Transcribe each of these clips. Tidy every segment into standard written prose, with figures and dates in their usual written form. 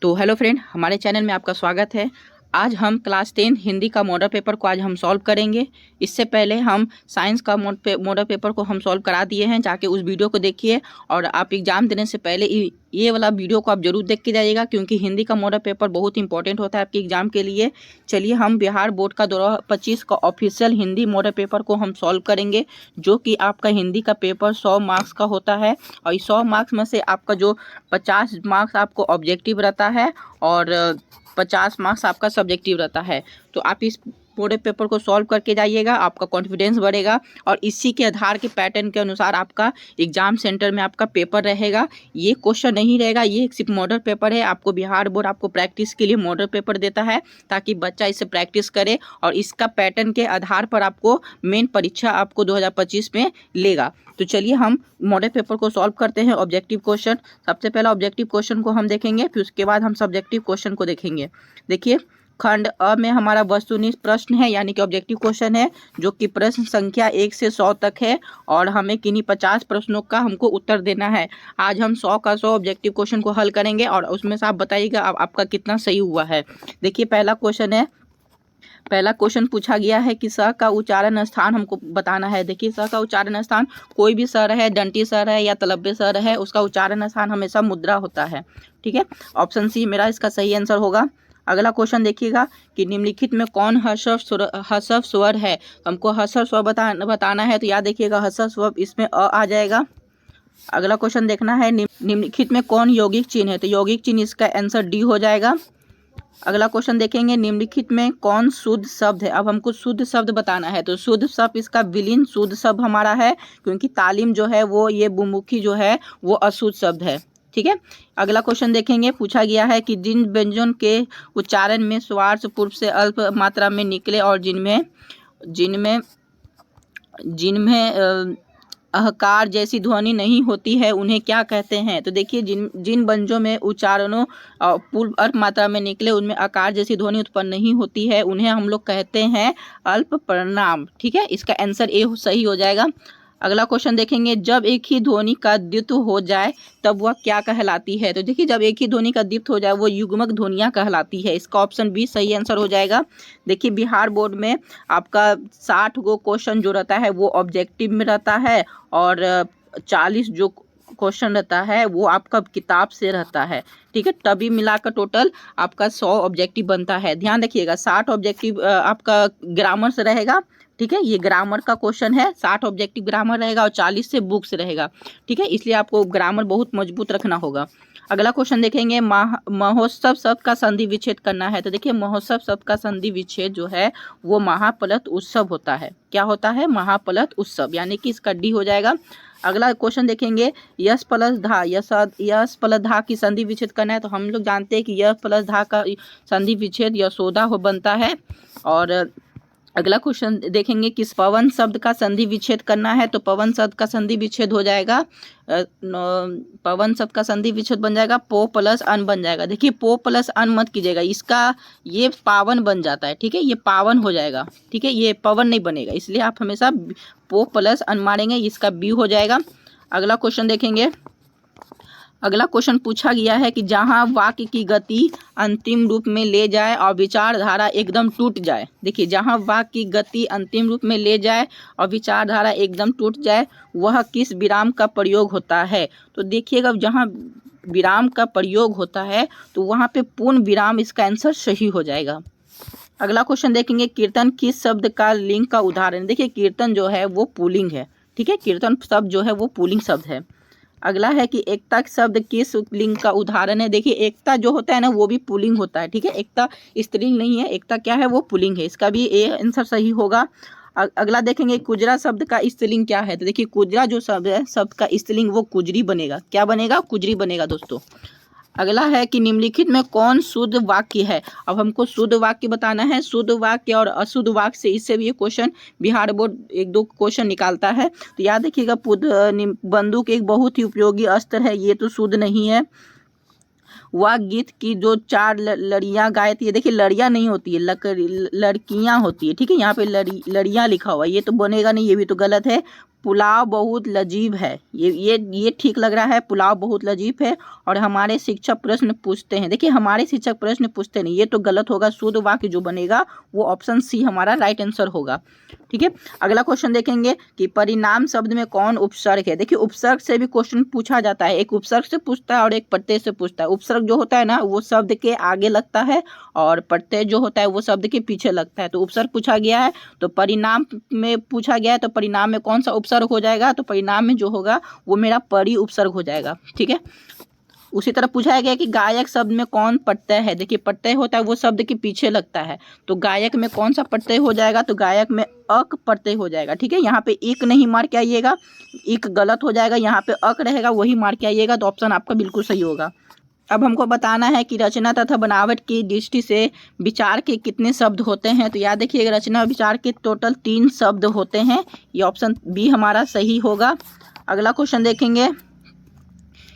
तो hello friend, हमारे channel में आपका स्वागत है। आज हम क्लास 10 हिंदी का मॉडल पेपर को आज हम सॉल्व करेंगे। इससे पहले हम साइंस का मॉडल पेपर को हम सॉल्व करा दिए हैं। जाके उस वीडियो को देखिए और आप एग्ज़ाम देने से पहले ये वाला वीडियो को आप जरूर देख के जाइएगा, क्योंकि हिंदी का मॉडल पेपर बहुत इंपॉर्टेंट होता है आपके एग्ज़ाम के लिए। चलिए हम बिहार बोर्ड का 2025 का ऑफिशियल हिंदी मॉडल पेपर को हम सॉल्व करेंगे, जो कि आपका हिंदी का पेपर 100 मार्क्स का होता है। और इस 100 मार्क्स में से आपका जो 50 मार्क्स आपको ऑब्जेक्टिव रहता है और 50 मार्क्स आपका सब्जेक्टिव रहता है। तो आप इस पूरे पेपर को सॉल्व करके जाइएगा, आपका कॉन्फिडेंस बढ़ेगा और इसी के आधार के पैटर्न के अनुसार आपका एग्जाम सेंटर में आपका पेपर रहेगा। ये क्वेश्चन नहीं रहेगा, ये सिर्फ मॉडल पेपर है। आपको बिहार बोर्ड आपको प्रैक्टिस के लिए मॉडल पेपर देता है ताकि बच्चा इसे प्रैक्टिस करे और इसका पैटर्न के आधार पर आपको मेन परीक्षा आपको 2025 में लेगा। तो चलिए हम मॉडल पेपर को सॉल्व करते हैं। ऑब्जेक्टिव क्वेश्चन, सबसे पहला ऑब्जेक्टिव क्वेश्चन को हम देखेंगे, फिर उसके बाद हम सब्जेक्टिव क्वेश्चन को देखेंगे। देखिए, खंड अ में हमारा वस्तुनिष्ठ प्रश्न है, यानी कि ऑब्जेक्टिव क्वेश्चन है, जो कि प्रश्न संख्या 1 से 100 तक है और हमें किन्हीं 50 प्रश्नों का हमको उत्तर देना है। आज हम 100 का 100 ऑब्जेक्टिव क्वेश्चन को हल करेंगे और उसमें से आप बताइएगा आपका कितना सही हुआ है। देखिए, पहला क्वेश्चन है। पहला क्वेश्चन पूछा गया है कि स का उच्चारण स्थान हमको बताना है। देखिए, स का उच्चारण स्थान कोई भी सर है, दंती सर है या तलव्य सर है, उसका उच्चारण स्थान हमेशा मुद्रा होता है। ठीक है, ऑप्शन सी मेरा इसका सही आंसर होगा। अगला क्वेश्चन देखिएगा कि निम्नलिखित में कौन हर्षव स्वर है। तो हमको हर्षव स्वर बताना है, तो याद देखिएगा हर्षव स्वर इसमें अ आ जाएगा। अगला क्वेश्चन देखना है, निम्नलिखित में कौन यौगिक चिन्ह है। तो यौगिक चिन्ह इसका आंसर डी हो जाएगा। अगला क्वेश्चन देखेंगे, निम्नलिखित में कौन शुद्ध शब्द है। अब हमको शुद्ध शब्द बताना है, तो शुद्ध शब्द इसका विलीन शुद्ध शब्द हमारा है, क्योंकि तालीम जो है वो ये बहुमुखी जो है वो अशुद्ध शब्द है। ठीक है, अगला क्वेश्चन देखेंगे। पूछा गया है कि जिन व्यंजन के उच्चारण में स्वार्थ पूर्व से अल्प मात्रा में निकले और जिनमें अहकार जैसी ध्वनि नहीं होती है, उन्हें क्या कहते हैं। तो देखिए, जिन व्यंजनों में उच्चारणों पूर्व अल्प मात्रा में निकले, उनमें आकार जैसी ध्वनि उत्पन्न नहीं होती है, उन्हें हम लोग कहते हैं अल्प प्रणाम। ठीक है, इसका आंसर ए सही हो जाएगा। अगला क्वेश्चन देखेंगे, जब एक ही ध्वनि का द्वित्व हो जाए तब वह क्या कहलाती है। तो देखिए, जब एक ही ध्वनि का द्वित्व हो जाए वो युग्मक ध्वनियाँ कहलाती है। इसका ऑप्शन बी सही आंसर हो जाएगा। देखिए, बिहार बोर्ड में आपका 60 गो क्वेश्चन जो रहता है वो ऑब्जेक्टिव में रहता है और 40 जो क्वेश्चन रहता है वो आपका किताब से रहता है। ठीक है, तभी मिलाकर टोटल आपका 100 ऑब्जेक्टिव बनता है। ध्यान रखिएगा, 60 ऑब्जेक्टिव आपका ग्रामर से रहेगा। ठीक है, ये ग्रामर का क्वेश्चन है, 60 ऑब्जेक्टिव ग्रामर रहेगा और 40 से बुक से रहेगा। ठीक है, इसलिए आपको ग्रामर बहुत मजबूत रखना होगा। अगला क्वेश्चन देखेंगे, महोत्सव शब्द का संधि विच्छेद करना है। तो देखिए, महोत्सव शब्द का संधि विच्छेद जो है वो महापलत उत्सव होता है। क्या होता है? महापलत उत्सव, यानी कि इसका डी हो जाएगा। अगला क्वेश्चन देखेंगे, यश प्लस धा की संधि विच्छेद करना है। तो हम लोग जानते हैं कि यश प्लस धा का संधि विच्छेद यशोदा हो बनता है। और अगला क्वेश्चन देखेंगे, किस पवन शब्द का संधि विच्छेद करना है। तो पवन शब्द का संधि विच्छेद हो जाएगा, पवन शब्द का संधि विच्छेद बन जाएगा पो प्लस अन बन जाएगा। देखिए, पो प्लस अन मत कीजिएगा, इसका ये पावन बन जाता है। ठीक है, ये पावन हो जाएगा। ठीक है, ये पवन नहीं बनेगा, इसलिए आप हमेशा पो प्लस अन मारेंगे, इसका बी हो जाएगा। अगला क्वेश्चन देखेंगे। अगला क्वेश्चन पूछा गया है कि जहां वाक्य की गति अंतिम रूप में ले जाए और विचारधारा एकदम टूट जाए। देखिए, जहां वाक्य की गति अंतिम रूप में ले जाए और विचारधारा एकदम टूट जाए, वह किस विराम का प्रयोग होता है। तो देखिएगा, जहां विराम का प्रयोग होता है तो वहां पे पूर्ण विराम इसका आंसर सही हो जाएगा। अगला क्वेश्चन देखेंगे, कीर्तन किस शब्द का लिंग का उदाहरण। देखिए, कीर्तन जो है वो पुल्लिंग है। ठीक है, कीर्तन शब्द जो है वो पुल्लिंग शब्द है। अगला है कि एकता शब्द किस लिंग का उदाहरण है। देखिए, एकता जो होता है ना वो भी पुल्लिंग होता है। ठीक है, एकता स्त्रीलिंग नहीं है, एकता क्या है, वो पुल्लिंग है। इसका भी ए आंसर सही होगा। अगला देखेंगे, कुजरा शब्द का स्त्रीलिंग क्या है। तो देखिए, कुजरा जो शब्द है, शब्द का स्त्रीलिंग वो कुजरी बनेगा। क्या बनेगा? कुजरी बनेगा दोस्तों। अगला है कि निम्नलिखित में कौन शुद्ध वाक्य है। अब हमको शुद्ध वाक्य बताना है। शुद्ध वाक्य और अशुद्ध वाक्य से इससे भी ये क्वेश्चन बिहार बोर्ड 1-2 क्वेश्चन निकालता है। तो याद रखिएगा, बंदूक एक बहुत ही उपयोगी अस्त्र है, ये तो शुद्ध नहीं है। वह गीत की जो 4 लड़ियाँ गाए थी। देखिए, लड़ियाँ नहीं होती है, लड़कियाँ होती है। ठीक है, यहाँ पे लड़ियाँ लिखा हुआ है, ये तो बनेगा नहीं, ये भी तो गलत है। पुलाव बहुत लजीब है। ये ठीक लग रहा है, पुलाव बहुत लजीब है। और हमारे शिक्षक प्रश्न पूछते हैं, देखिए हमारे शिक्षक प्रश्न पूछते नहीं, ये तो गलत होगा। शुद्ध वाक्य जो बनेगा वो ऑप्शन सी हमारा राइट आंसर होगा। ठीक है, अगला क्वेश्चन देखेंगे कि परिणाम शब्द में कौन उपसर्ग है। देखिए उपसर्ग से भी क्वेश्चन पूछा जाता है, एक उपसर्ग से पूछता है और एक प्रत्यय से पूछता है। उपसर्ग जो होता है ना वो शब्द के आगे लगता है और प्रत्यय जो होता है वो शब्द के पीछे लगता है। तो उपसर्ग पूछा गया है, तो परिणाम में पूछा गया है, तो परिणाम में कौन सा उपसर्ग हो जाएगा, तो परिणाम में जो होगा वो मेरा परि उपसर्ग हो जाएगा। ठीक है, उसी तरह पूछा गया कि गायक शब्द में कौन प्रत्यय है। देखिए प्रत्यय होता है वो शब्द के पीछे लगता है, तो गायक में कौन सा प्रत्यय हो जाएगा, तो गायक में अक प्रत्यय हो जाएगा। ठीक है, यहाँ पे एक नहीं मार के आइएगा, एक गलत हो जाएगा, यहाँ पे अक रहेगा वही मार के आइएगा, तो ऑप्शन आपका बिल्कुल सही होगा। अब हमको बताना है कि रचना तथा बनावट की दृष्टि से विचार के कितने शब्द होते हैं। तो याद रखिएगा रचना और विचार के टोटल 3 शब्द होते हैं, ये ऑप्शन बी हमारा सही होगा। अगला क्वेश्चन देखेंगे,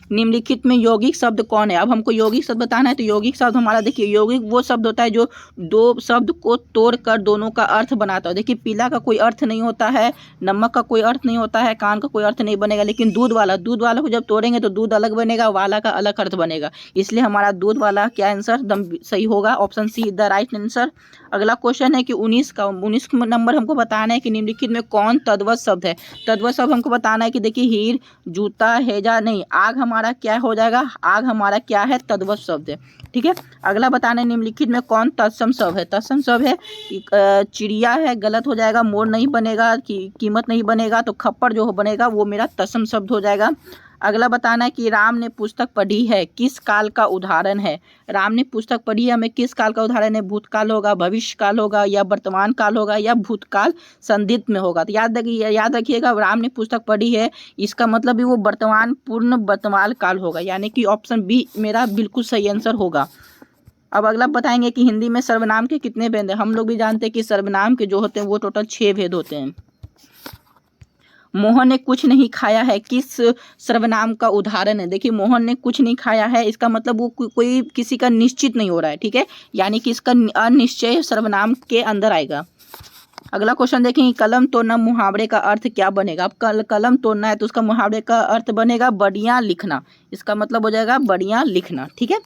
निम्नलिखित में यौगिक शब्द कौन है। अब हमको यौगिक शब्द बताना है, तो यौगिक शब्द हमारा देखिए यौगिक वो शब्द होता है जो दो शब्द को तोड़कर दोनों का अर्थ बनाता है। देखिए पीला का कोई अर्थ नहीं होता है, नमक का कोई अर्थ नहीं होता है, कान का कोई अर्थ नहीं बनेगा, लेकिन दूध वाला को जब तोड़ेंगे तो दूध अलग बनेगा, वाला का अलग अर्थ बनेगा, इसलिए हमारा दूध वाला क्या आंसर एकदम सही होगा, option see the right answer. अगला क्वेश्चन है कि 19 नंबर हमको बताना है कि निम्नलिखित में कौन तद्वत शब्द है। तद्वत शब्द हमको बताना है कि देखिए हीर, जूता, हैजा नहीं, आग हमारा क्या हो जाएगा, आग हमारा क्या है, तद्वत शब्द है। ठीक है, अगला बताना है निम्नलिखित में कौन तत्सम शब्द है। तत्सम शब्द है कि चिड़िया है, गलत हो जाएगा, मोर नहीं बनेगा, कीमत नहीं बनेगा, तो खप्पर जो बनेगा वो मेरा तत्सम शब्द हो जाएगा। अगला बताना है कि राम ने पुस्तक पढ़ी है, किस काल का उदाहरण है। राम ने पुस्तक पढ़ी है, हमें किस काल का उदाहरण है, भूतकाल होगा, भविष्य काल होगा, या वर्तमान काल होगा, या भूतकाल संदिग्ध में होगा। तो याद रखिएगा राम ने पुस्तक पढ़ी है, इसका मतलब भी वो वर्तमान पूर्ण वर्तमान काल होगा, यानी कि ऑप्शन बी मेरा बिल्कुल सही आंसर होगा। अब अगला बताएंगे कि हिंदी में सर्वनाम के कितने भेद हैं। हम लोग भी जानते हैं कि सर्वनाम के जो होते हैं वो टोटल 6 भेद होते हैं। मोहन ने कुछ नहीं खाया है किस सर्वनाम का उदाहरण है। देखिए मोहन ने कुछ नहीं खाया है, इसका मतलब वो कोई किसी का निश्चित नहीं हो रहा है। ठीक है, यानी कि इसका अनिश्चय सर्वनाम के अंदर आएगा। अगला क्वेश्चन देखेंगे, कलम तोड़ना मुहावरे का अर्थ क्या बनेगा। अब कलम तोड़ना है तो उसका मुहावरे का अर्थ बनेगा बढ़िया लिखना, इसका मतलब हो जाएगा बढ़िया लिखना। ठीक है,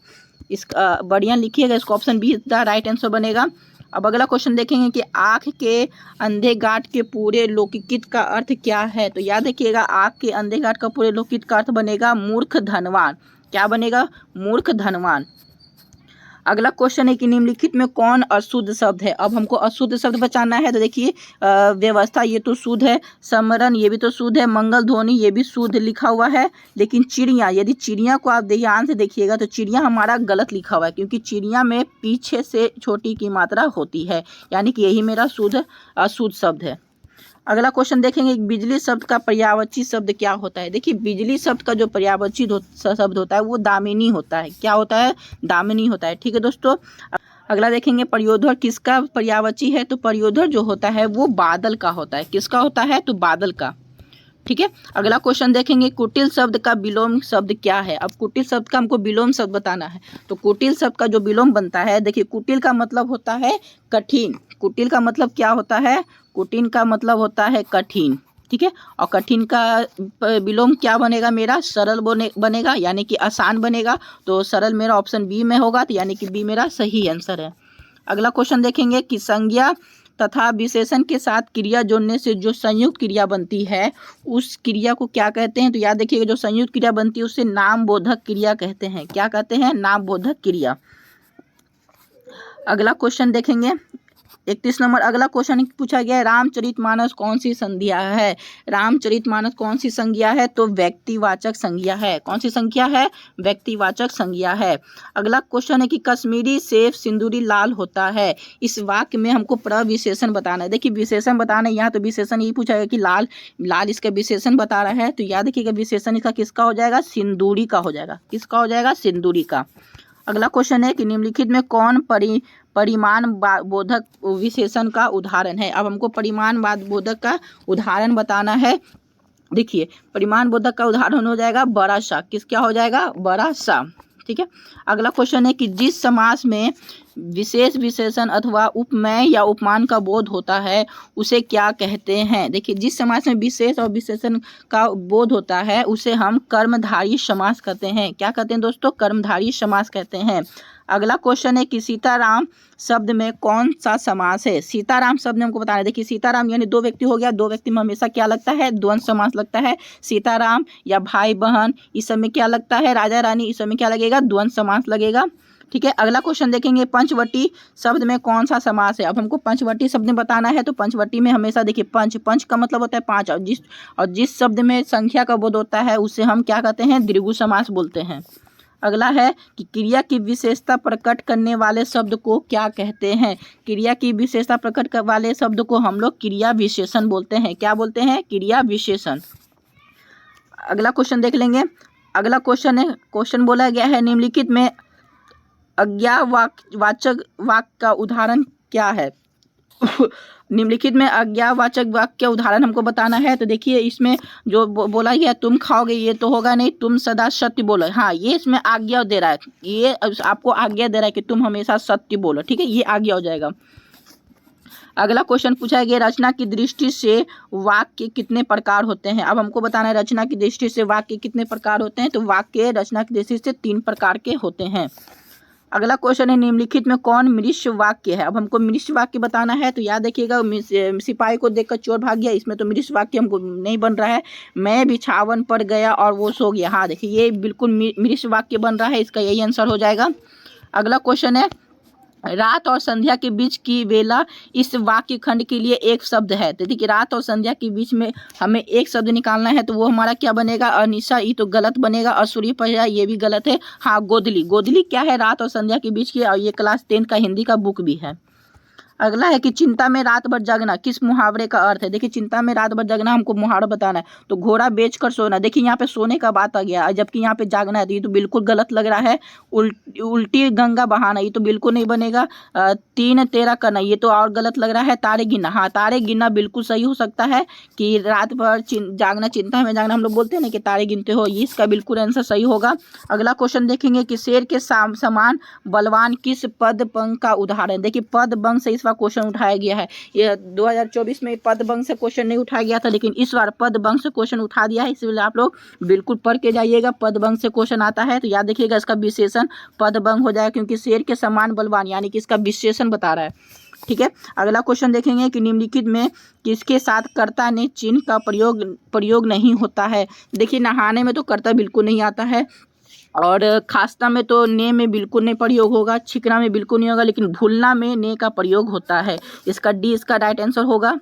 इसका बढ़िया लिखिएगा, इसका option be the right answer बनेगा। अब अगला क्वेश्चन देखेंगे कि आँख के अंधे गांठ के पूरे लौकिक का अर्थ क्या है। तो याद रखिएगा आँख के अंधे गांठ का पूरे लौकिक का अर्थ बनेगा मूर्ख धनवान। क्या बनेगा, मूर्ख धनवान। अगला क्वेश्चन है कि निम्नलिखित में कौन अशुद्ध शब्द है। अब हमको अशुद्ध शब्द बचाना है, तो देखिए व्यवस्था ये तो शुद्ध है, समरण ये भी तो शुद्ध है, मंगल ध्वनि ये भी शुद्ध लिखा हुआ है, लेकिन चिड़िया, यदि चिड़िया को आप ध्यान से देखिएगा तो चिड़िया हमारा गलत लिखा हुआ है, क्योंकि चिड़िया में पीछे से छोटी की मात्रा होती है, यानी कि यही मेरा अशुद्ध शब्द है। अगला क्वेश्चन देखेंगे, बिजली शब्द का पर्यायवाची शब्द क्या होता है। देखिए बिजली शब्द का जो पर्यायवाची शब्द होता है वो दामिनी होता है। क्या होता है, दामिनी होता है। ठीक है दोस्तों, अगला देखेंगे प्रयोधर किसका पर्यायवाची है। तो प्रयोधर जो होता है वो बादल का होता है। किसका होता है, तो बादल का। ठीक है, अगला क्वेश्चन देखेंगे, कुटिल शब्द का विलोम शब्द क्या है। अब कुटिल शब्द का हमको विलोम शब्द बताना है, तो कुटिल शब्द का जो विलोम बनता है, देखिए कुटिल का मतलब होता है कठिन। कुटिल का मतलब क्या होता है, कुटिल का मतलब होता है कठिन। ठीक है, और कठिन का विलोम क्या बनेगा, मेरा सरल बनेगा, यानी कि आसान बनेगा, तो सरल मेरा ऑप्शन बी में होगा, तो यानी कि बी मेरा सही आंसर है। अगला क्वेश्चन देखेंगे कि संज्ञा तथा विशेषण के साथ क्रिया जोड़ने से जो संयुक्त क्रिया बनती है उस क्रिया को क्या कहते हैं। तो याद रखिएगा जो संयुक्त क्रिया बनती है उसे नाम बोधक क्रिया कहते हैं। क्या कहते हैं, नाम बोधक क्रिया। अगला क्वेश्चन देखेंगे 31 नंबर। अगला क्वेश्चन पूछा गया है, रामचरितमानस कौन सी संज्ञा है। रामचरितमानस कौन सी संज्ञा है, तो व्यक्तिवाचक संज्ञा है। कौन सी संज्ञा है, व्यक्तिवाचक संज्ञा है। अगला क्वेश्चन है कि कश्मीरी सेब सिंदूरी लाल होता है। इस वाक्य में हमको प्रविशेषण बताना है। देखिए विशेषण बताना है, यहाँ तो विशेषण यही पूछा गया कि लाल लाल इसका विशेषण बता रहा है, तो याद रखिएगा विशेषण इसका किसका हो जाएगा, सिंदूरी का हो जाएगा। किसका हो जाएगा, सिंदूरी का। अगला क्वेश्चन है कि निम्नलिखित में कौन परिमाण बोधक विशेषण का उदाहरण है। अब हमको परिमाण बोधक का उदाहरण बताना है। देखिए परिमाण बोधक का उदाहरण हो जाएगा बड़ा सा। किस क्या हो जाएगा, बड़ा सा। ठीक है, अगला क्वेश्चन है कि जिस समास में विशेष विशेषण अथवा उपमेय या उपमान का बोध होता है उसे क्या कहते हैं। देखिए, जिस समास में विशेष और विशेषण का बोध होता है उसे हम कर्मधारय समास कहते हैं। क्या कहते हैं दोस्तों? कर्मधारय समास कहते हैं। अगला क्वेश्चन है कि सीताराम शब्द में कौन सा समास है। सीताराम शब्द में हमको बताना है। देखिए, सीताराम यानी दो व्यक्ति हो गया, दो व्यक्ति में हमेशा क्या लगता है? द्वंद्व समास लगता है। सीताराम या भाई बहन इस सब में क्या लगता है? राजा रानी इस सब में क्या लगेगा? द्वंद्व समास लगेगा। ठीक है, अगला क्वेश्चन देखेंगे, पंचवटी शब्द में कौन सा समास है। अब हमको पंचवटी शब्द में बताना है, तो पंचवटी में हमेशा देखिए पंच का मतलब होता है पांच, और जिस शब्द में संख्या का बोध होता है उसे हम क्या कहते हैं? द्विगु समास बोलते हैं। अगला है कि क्रिया की विशेषता प्रकट करने वाले शब्द को क्या कहते हैं। क्रिया की विशेषता प्रकट वाले शब्द को हम लोग क्रिया विशेषण बोलते हैं। क्या बोलते हैं? क्रिया विशेषण। अगला क्वेश्चन देख लेंगे। अगला क्वेश्चन बोला गया है, निम्नलिखित में अज्ञावाचक वाक्य का उदाहरण क्या है। निम्नलिखित में अज्ञावाचक वाक्य का उदाहरण हमको बताना है। तो देखिए, इसमें जो बोला गया तुम खाओगे, ये तो होगा नहीं। तुम सदा सत्य बोलो, हाँ ये इसमें आज्ञा दे रहा है, ये आपको आज्ञा दे रहा है कि तुम हमेशा सत्य बोलो। ठीक है, ये आज्ञा हो जाएगा। अगला क्वेश्चन पूछा गया, रचना की दृष्टि से वाक्य कितने प्रकार होते हैं। अब हमको बताना है रचना की दृष्टि से वाक्य कितने प्रकार होते हैं। तो वाक्य रचना की दृष्टि से 3 प्रकार के होते हैं। अगला क्वेश्चन है, निम्नलिखित में कौन मृष्य वाक्य है। अब हमको मृष्य वाक्य बताना है, तो याद रखिएगा, सिपाही को देखकर चोर भाग गया, इसमें तो मृष्य वाक्य हमको नहीं बन रहा है। मैं बिछावन पर गया और वो सो गया, हाँ देखिए ये बिल्कुल मृष्य वाक्य बन रहा है, इसका यही आंसर हो जाएगा। अगला क्वेश्चन है, रात और संध्या के बीच की वेला इस वाक्य खंड के लिए एक शब्द है। तो देखिए, रात और संध्या के बीच में हमें एक शब्द निकालना है, तो वो हमारा क्या बनेगा? अनिशा, ये तो गलत बनेगा। और सूर्य पहरा, ये भी गलत है। हाँ, गोधली। गोधली क्या है? रात और संध्या के बीच की, और ये क्लास 10 का हिंदी का बुक भी है। अगला है कि चिंता में रात भर जगना किस मुहावरे का अर्थ है। देखिए, चिंता में रात भर जगना हमको मुहावरा बताना है। तो घोड़ा बेचकर सोना, देखिए यहाँ पे सोने का बात आ गया, जबकि यहाँ पे जागना है, तो ये तो बिल्कुल गलत लग रहा है। उल्टी गंगा बहाना, ये तो बिल्कुल नहीं बनेगा। 3 तेरा करना, ये तो और गलत लग रहा है। तारे गिनना, हाँ तारे गिनना बिल्कुल सही हो सकता है कि रात भर जागना, चिंता में जागना हम लोग बोलते हैं ना कि तारे गिनते हो, ये इसका बिल्कुल आंसर सही होगा। अगला क्वेश्चन देखेंगे कि शेर के समान बलवान किस पद पंग का उदाहरण। देखिए, पद बंग से क्वेश्चन उठाया गया है। ये 2024 में पद बंग से क्वेश्चन नहीं उठाया गया था, लेकिन इस बार पद बंग से क्वेश्चन उठा दिया है, इसलिए आप लोग बिल्कुल पढ़ के जाइएगा। पद बंग से क्वेश्चन आता है तो याद रखिएगा, इसका विशेषण पद बंग हो जाएगा, क्योंकि शेर के समान बलवान यानी कि इसका विशेषण बता रहा है। ठीक है, अगला क्वेश्चन देखेंगे कि निम्नलिखित में किसके साथ कर्ता ने चिन्ह का प्रयोग नहीं होता है। देखिए, नहाने में तो कर्ता बिल्कुल नहीं आता है, और खास्ता में तो ने में बिल्कुल नहीं प्रयोग होगा, छिकना में बिल्कुल नहीं होगा, लेकिन भूलना में ने का प्रयोग होता है। इसका डी इसका राइट आंसर होगा।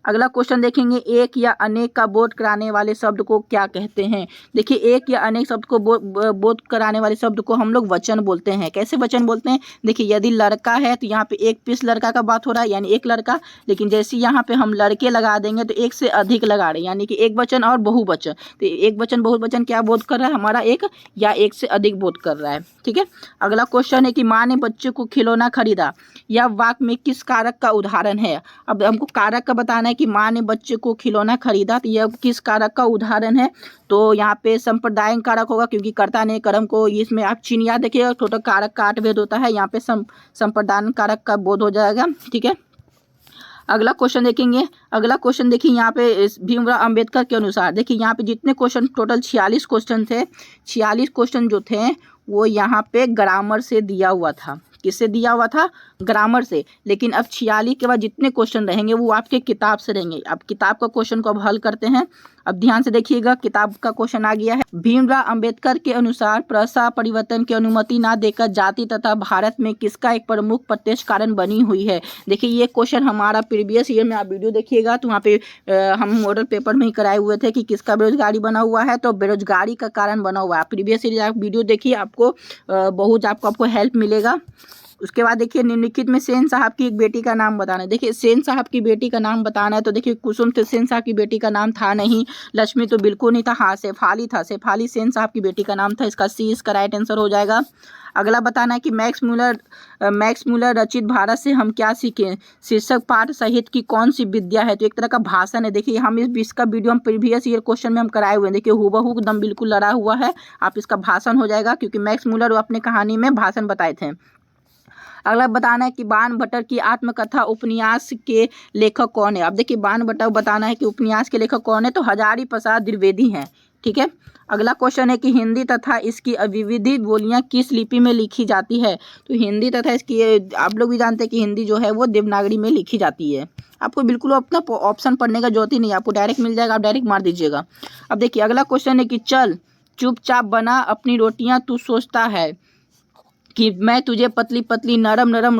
अगला क्वेश्चन देखेंगे, एक या अनेक का बोध कराने वाले शब्द को क्या कहते हैं। देखिए, एक या अनेक शब्द को बोध कराने वाले शब्द को हम लोग वचन बोलते हैं। कैसे वचन बोलते हैं? देखिए, यदि लड़का है तो यहाँ पे एक पीस लड़का का बात हो रहा है, यानी एक लड़का, लेकिन जैसे यहाँ पे हम लड़के लगा देंगे तो एक से अधिक लगा रहे हैं, यानी कि एक वचन और बहुवचन। तो एक वचन बहुवचन क्या बोध कर रहा है? हमारा एक या एक से अधिक बोध कर रहा है। ठीक है, अगला क्वेश्चन है कि माँ ने बच्चे को खिलौना खरीदा, यह वाक्य में किस कारक का उदाहरण है। अब हमको कारक का बताना है कि माँ ने बच्चे को खिलौना खरीदा, तो यह किस कारक का उदाहरण है। तो यहाँ पे संप्रदायिक कारक होगा, क्योंकि कर्ता ने कर्म को, इसमें आप चिन्ह याद देखिएगा, टोटल कारक का 8 भेद होता है, यहाँ पे संप्रदायिक कारक का बोध हो जाएगा। ठीक है, अगला क्वेश्चन देखेंगे। अगला क्वेश्चन देखिए, यहाँ पे भीमराव अंबेडकर के अनुसार, देखिए यहाँ पे जितने क्वेश्चन, टोटल 46 क्वेश्चन थे, 46 क्वेश्चन जो थे वो यहाँ पे ग्रामर से दिया हुआ था। किससे दिया हुआ था? ग्रामर से। लेकिन अब 46 के बाद जितने क्वेश्चन रहेंगे वो आपके किताब से रहेंगे। अब किताब का क्वेश्चन को अब हल करते हैं। अब ध्यान से देखिएगा, किताब का क्वेश्चन आ गया है। भीमराव अंबेडकर के अनुसार प्रथा परिवर्तन की अनुमति ना देकर जाति तथा भारत में किसका एक प्रमुख प्रत्यक्ष कारण बनी हुई है। देखिए, ये क्वेश्चन हमारा प्रीवियस ईयर में आप वीडियो देखिएगा तो वहाँ पे हम मॉडल पेपर में ही कराए हुए थे कि किसका बेरोजगारी बना हुआ है, तो बेरोजगारी का कारण बना हुआ है। प्रीवियस ईयर आप वीडियो देखिए, आपको बहुत आपको हेल्प मिलेगा। उसके बाद देखिए, निम्नलिखित में सेन साहब की एक बेटी का नाम बताना है। देखिए, सेन साहब की बेटी का नाम बताना है, तो देखिए कुसुम तो सेन साहब की बेटी का नाम था नहीं, लक्ष्मी तो बिल्कुल नहीं था, हाँ शेफाली था, शेफाली सेन साहब की बेटी का नाम था। इसका सी इसका राइट आंसर हो जाएगा। अगला बताना है कि मैक्स मूलर रचित भारत से हम क्या सीखें शीर्षक पाठ साहित्य की कौन सी विद्या है। तो एक तरह का भाषण है। देखिए, हम इसका वीडियो हम प्रीवियस ईयर क्वेश्चन में हम कराए हुए हैं। देखिए, हूबहू एकदम बिल्कुल लड़ा हुआ है, आप इसका भाषण हो जाएगा, क्योंकि मैक्स मूलर अपने कहानी में भाषण बताए थे। अगला बताना है कि बाणभट्ट की आत्मकथा उपन्यास के लेखक कौन है। अब देखिए बाणभट्ट बताना है कि उपन्यास के लेखक कौन है, तो हजारी प्रसाद द्विवेदी हैं। ठीक है। अगला क्वेश्चन है कि हिंदी तथा इसकी विविध बोलियां किस लिपि में लिखी जाती है। तो हिंदी तथा इसकी, आप लोग भी जानते हैं कि हिंदी जो है वो देवनागरी में लिखी जाती है। आपको बिल्कुल अपना ऑप्शन पढ़ने का जरूरत ही नहीं, आपको डायरेक्ट मिल जाएगा, आप डायरेक्ट मार दीजिएगा। अब देखिए अगला क्वेश्चन है कि चल चुपचाप बना अपनी रोटियां, तू सोचता है कि मैं तुझे पतली पतली नरम नरम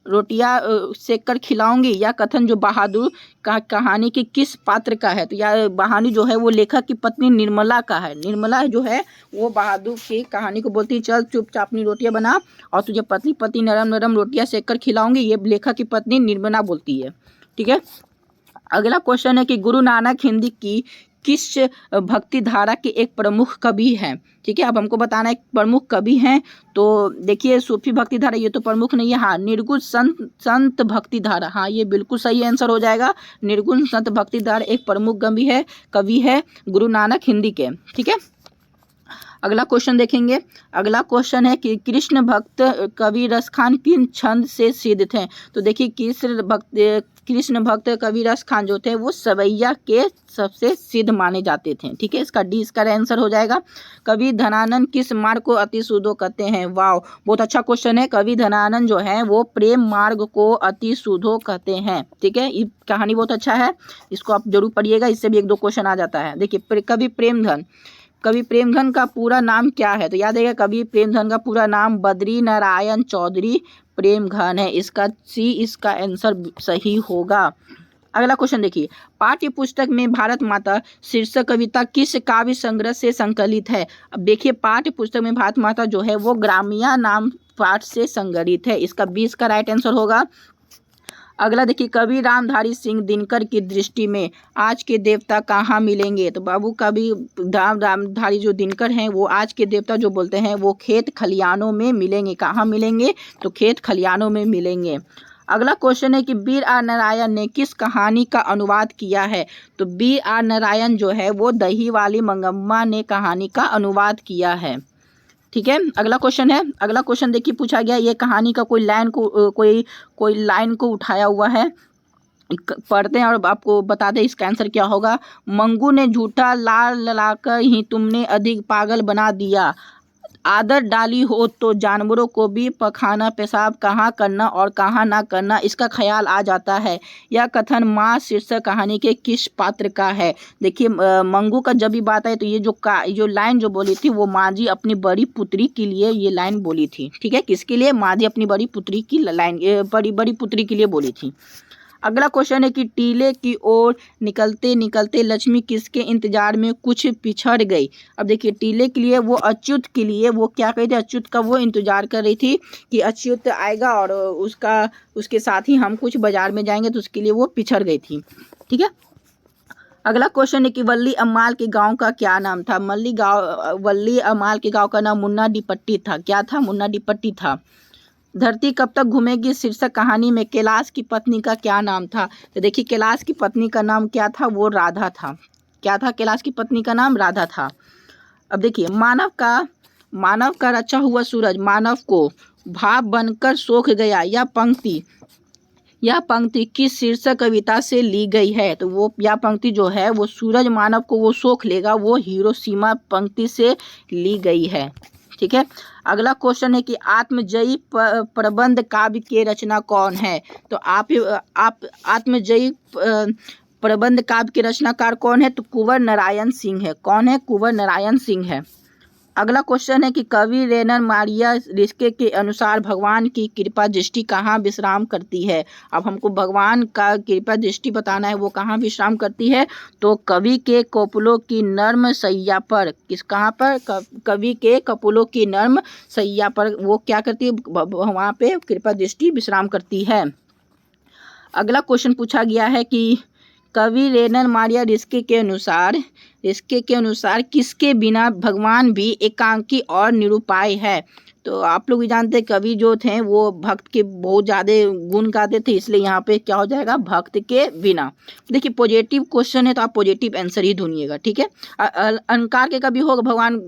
रोटियां सेक कर खिलाऊंगी। यह कथन जो बहादुर का कहानी के किस पात्र का है। तो यह कहानी जो है वो लेखक की पत्नी निर्मला का है। निर्मला जो है वो बहादुर की कहानी को बोलती है चल चुपचाप अपनी रोटियां बना और तुझे पतली पतली नरम नरम रोटियां सेक कर खिलाऊंगी, ये लेखक की पत्नी निर्मला बोलती है। ठीक है। अगला क्वेश्चन है कि गुरु नानक हिंदी की किस भक्ति धारा के एक प्रमुख कवि हैं। ठीक है। अब हमको बताना है प्रमुख कवि हैं, तो देखिए सूफी भक्ति धारा ये तो प्रमुख नहीं है। हाँ, निर्गुण संत भक्ति धारा, हाँ ये बिल्कुल सही आंसर हो जाएगा। निर्गुण संत भक्ति धारा एक प्रमुख कवि है गुरु नानक हिंदी के। ठीक है। अगला क्वेश्चन देखेंगे। अगला क्वेश्चन है कि कृष्ण भक्त कवि रसखान किन छंद से सिद्ध थे। तो देखिए कृष्ण भक्त कवि रसखान जो थे वो सवैया के सबसे सिद्ध माने जाते थे। ठीक है। इसका डी इसका आंसर हो जाएगा। कवि धनानंद किस मार्ग को अति सुधो कहते हैं। वाह, बहुत अच्छा क्वेश्चन है। कवि धनानंद जो है वो प्रेम मार्ग को अति सुधो कहते हैं। ठीक है। ये कहानी बहुत अच्छा है, इसको आप जरूर पढ़िएगा, इससे भी 1-2 क्वेश्चन आ जाता है। देखिए कवि प्रेमधन का पूरा नाम क्या है। तो याद है कवि प्रेमधन का पूरा नाम बद्री नारायण चौधरी प्रेमघन है। इसका सी इसका आंसर सही होगा। अगला क्वेश्चन देखिए, पाठ्य पुस्तक में भारत माता शीर्षक कविता किस काव्य संग्रह से संकलित है। अब देखिए पाठ्य पुस्तक में भारत माता जो है वो ग्रामिया नाम पाठ से संग्रहित है। इसका 20 का राइट आंसर होगा। अगला देखिए, कवि रामधारी सिंह दिनकर की दृष्टि में आज के देवता कहाँ मिलेंगे। तो बाबू कवि रामधारी जो दिनकर हैं वो आज के देवता जो बोलते हैं वो खेत खलियानों में मिलेंगे। कहाँ मिलेंगे, तो खेत खलियानों में मिलेंगे। अगला क्वेश्चन है कि बी.आर. नारायण ने किस कहानी का अनुवाद किया है। तो बी.आर. नारायण जो है वो दही वाली मंगम्मा ने कहानी का अनुवाद किया है। ठीक है। अगला क्वेश्चन है। अगला क्वेश्चन देखिए पूछा गया, ये कहानी का कोई लाइन को उठाया हुआ है, पढ़ते हैं और आपको बता दें इसका आंसर क्या होगा। मंगू ने झूठा लाल ललाकर ही तुमने अधिक पागल बना दिया। आदत डाली हो तो जानवरों को भी पखाना पेशाब कहाँ करना और कहाँ ना करना इसका ख्याल आ जाता है। यह कथन माँ शीर्षक कहानी के किस पात्र का है। देखिए मंगू का जब भी बात है तो ये जो लाइन जो बोली थी वो माँ जी अपनी बड़ी पुत्री के लिए ये लाइन बोली थी। ठीक है। किसके लिए, माँ जी अपनी बड़ी पुत्री की लाइन बड़ी पुत्री के लिए बोली थी। अगला क्वेश्चन है कि टीले की ओर निकलते निकलते लक्ष्मी किसके इंतजार में कुछ पिछड़ गई। अब देखिए टीले के लिए वो अच्युत के लिए वो क्या कही थी, अच्युत का वो इंतजार कर रही थी कि अच्युत आएगा और उसके साथ ही हम कुछ बाजार में जाएंगे, तो उसके लिए वो पिछड़ गई थी। ठीक है। अगला क्वेश्चन है कि वल्ली अम्माल के गांव का क्या नाम था। वल्ली अम्माल के गांव का नाम मुन्ना डिपट्टी था। क्या था, मुन्ना डिपट्टी था। धरती कब तक घूमेगी शीर्षक कहानी में कैलाश की पत्नी का क्या नाम था। तो देखिए कैलाश की पत्नी का नाम क्या था, वो राधा था। क्या था, कैलाश की पत्नी का नाम राधा था। अब देखिए मानव का रचा हुआ सूरज मानव को भाप बनकर सोख गया। यह पंक्ति किस शीर्षक कविता से ली गई है। तो वो यह पंक्ति जो है वो सूरज मानव को वो सोख लेगा, वो हिरोशिमा पंक्ति से ली गई है। ठीक है। अगला क्वेश्चन है कि आत्मजयी प्रबंध काव्य के रचना कौन है। तो आप आत्मजयी प्रबंध काव्य के रचनाकार कौन है। तो कुंवर नारायण सिंह है। कौन है, कुंवर नारायण सिंह है। अगला क्वेश्चन है कि कवि रेनर मारिया रिस्के के अनुसार भगवान की कृपा दृष्टि कहाँ विश्राम करती है। अब हमको भगवान का कृपा दृष्टि बताना है, वो कहाँ विश्राम करती है। तो कवि के कपोलों की नर्म सैया पर। कहाँ पर, कवि के कपोलों की नर्म सैया पर वो क्या करती है, वहाँ पे कृपा दृष्टि विश्राम करती है। अगला क्वेश्चन पूछा गया है कि कवि रेनर मारिया रिस्के के अनुसार किसके बिना भगवान भी एकांकी और निरुपाय है। तो आप लोग भी जानते हैं कवि जो थे वो भक्त के बहुत ज़्यादा गुण गाते थे, इसलिए यहाँ पे क्या हो जाएगा, भक्त के बिना। देखिए पॉजिटिव क्वेश्चन है तो आप पॉजिटिव आंसर ही ढूंढिएगा, ठीक है। अहंकार के कभी होगा भगवान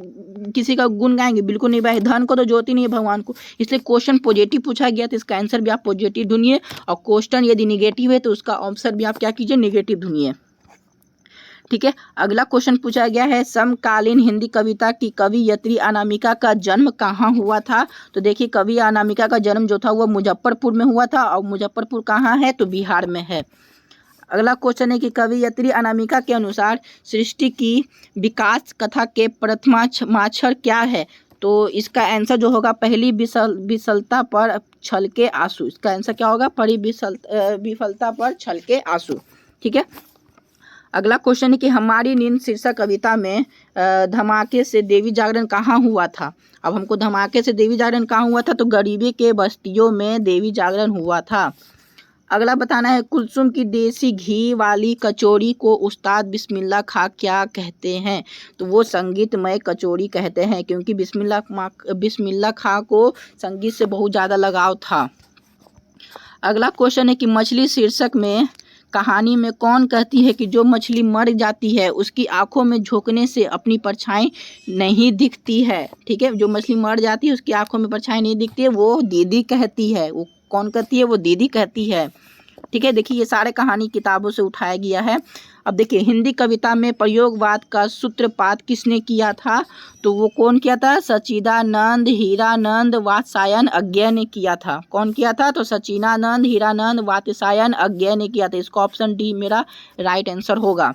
किसी का गुण गाएंगे, बिल्कुल नहीं गाएंगे, धन को तो जोत ही नहीं है भगवान को, इसलिए क्वेश्चन पॉजिटिव पूछा गया तो इसका आंसर भी आप पॉजिटिव ढूंढिए, और क्वेश्चन यदि निगेटिव है तो उसका आंसर भी आप क्या कीजिए, निगेटिव ढूंढिए, ठीक है। अगला क्वेश्चन पूछा गया है, समकालीन हिंदी कविता की कवियत्री अनामिका का जन्म कहाँ हुआ था। तो देखिए कवि अनामिका का जन्म जो था वो मुजफ्फरपुर में हुआ था, और मुजफ्फरपुर कहाँ है, तो बिहार में है। अगला क्वेश्चन है कि कवियत्री अनामिका के अनुसार सृष्टि की विकास कथा के प्रथमाक्षर क्या है। तो इसका आंसर जो होगा, पहली विफलता पर छलके आंसू, इसका आंसर क्या होगा, पहली विफलता पर छलके आंसू, ठीक है। अगला क्वेश्चन है कि हमारी नींद शीर्षक कविता में धमाके से देवी जागरण कहाँ हुआ था। अब हमको धमाके से देवी जागरण कहाँ हुआ था, तो गरीबी के बस्तियों में देवी जागरण हुआ था। अगला बताना है, कुलसुम की देसी घी वाली कचौड़ी को उस्ताद बिस्मिल्लाह खां क्या कहते हैं। तो वो संगीतमय कचौड़ी कहते हैं, क्योंकि बिस्मिल्लाह खां को संगीत से बहुत ज़्यादा लगाव था। अगला क्वेश्चन है कि मछली शीर्षक में कहानी में कौन कहती है कि जो मछली मर जाती है उसकी आंखों में झोंकने से अपनी परछाई नहीं दिखती है, ठीक है। जो मछली मर जाती है उसकी आंखों में परछाई नहीं दिखती है, वो दीदी कहती है। वो कौन कहती है, वो दीदी कहती है, ठीक है। देखिए ये सारे कहानी किताबों से उठाया गया है। अब देखिए हिंदी कविता में प्रयोगवाद का सूत्रपात किसने किया था। तो वो कौन किया था, सच्चिदानंद हीरानंद वात्स्यायन अज्ञेय ने किया था। कौन किया था, तो सच्चिदानंद हीरानंद वात्स्यायन अज्ञेय ने किया था। इसका ऑप्शन डी मेरा राइट आंसर होगा।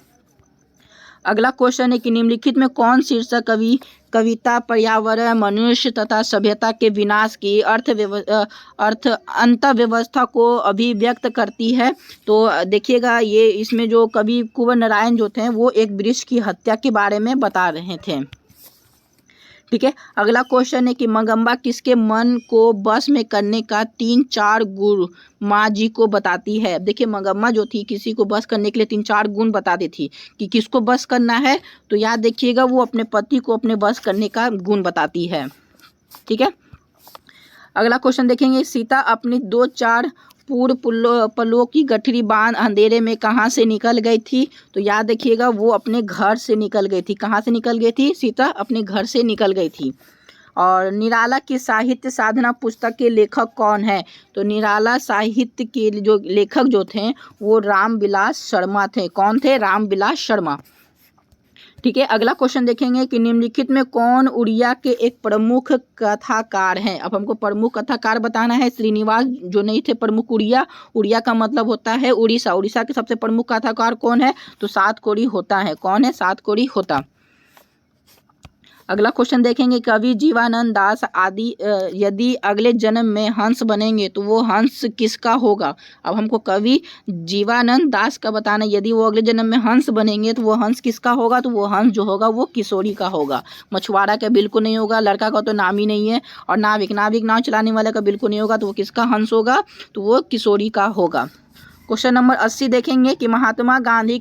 अगला क्वेश्चन है कि निम्नलिखित में कौन शीर्षक कविता पर्यावरण, मनुष्य तथा सभ्यता के विनाश की अंतःव्यवस्था को अभिव्यक्त करती है। तो देखिएगा ये इसमें जो कवि कुंवर नारायण जो थे वो एक वृक्ष की हत्या के बारे में बता रहे थे, ठीक है। अगला क्वेश्चन है कि मंगम्मा किसके मन को बस में करने का 3-4 गुण माँ जी को बताती है। देखिए मंगम्मा जो थी किसी को बस करने के लिए 3-4 गुण बताती थी कि किसको बस करना है। तो याद देखिएगा वो अपने पति को अपने बस करने का गुण बताती है, ठीक है। अगला क्वेश्चन देखेंगे, सीता अपनी 2-4 पूर्व पलों की गठरी बांध अंधेरे में कहाँ से निकल गई थी। तो याद देखिएगा वो अपने घर से निकल गई थी। कहाँ से निकल गई थी, सीता अपने घर से निकल गई थी। और निराला की साहित्य साधना पुस्तक के लेखक कौन है। तो निराला साहित्य के जो लेखक जो थे वो रामविलास शर्मा थे। कौन थे, रामविलास शर्मा, ठीक है। अगला क्वेश्चन देखेंगे कि निम्नलिखित में कौन उड़िया के एक प्रमुख कथाकार हैं। अब हमको प्रमुख कथाकार बताना है। श्रीनिवास जो नहीं थे प्रमुख उड़िया का मतलब होता है उड़ीसा। उड़ीसा के सबसे प्रमुख कथाकार कौन है, तो सातकोड़ी होता है। कौन है, सातकोड़ी होता। अगला क्वेश्चन देखेंगे, कवि जीवानंद दास आदि यदि अगले जन्म में हंस बनेंगे तो वो हंस किसका होगा। अब हमको कवि जीवानंद दास का बताना, यदि वो अगले जन्म में हंस बनेंगे तो वो हंस किसका होगा। तो वो हंस जो होगा वो किशोरी का होगा। मछुआरा का बिल्कुल नहीं होगा, लड़का का तो नाम ही नहीं है। और नाविक नाव चलाने वाले का बिल्कुल नहीं होगा, तो वो किसका हंस होगा, तो वो किशोरी का होगा। क्वेश्चन नंबर 80 देखेंगे कि महात्मा गांधी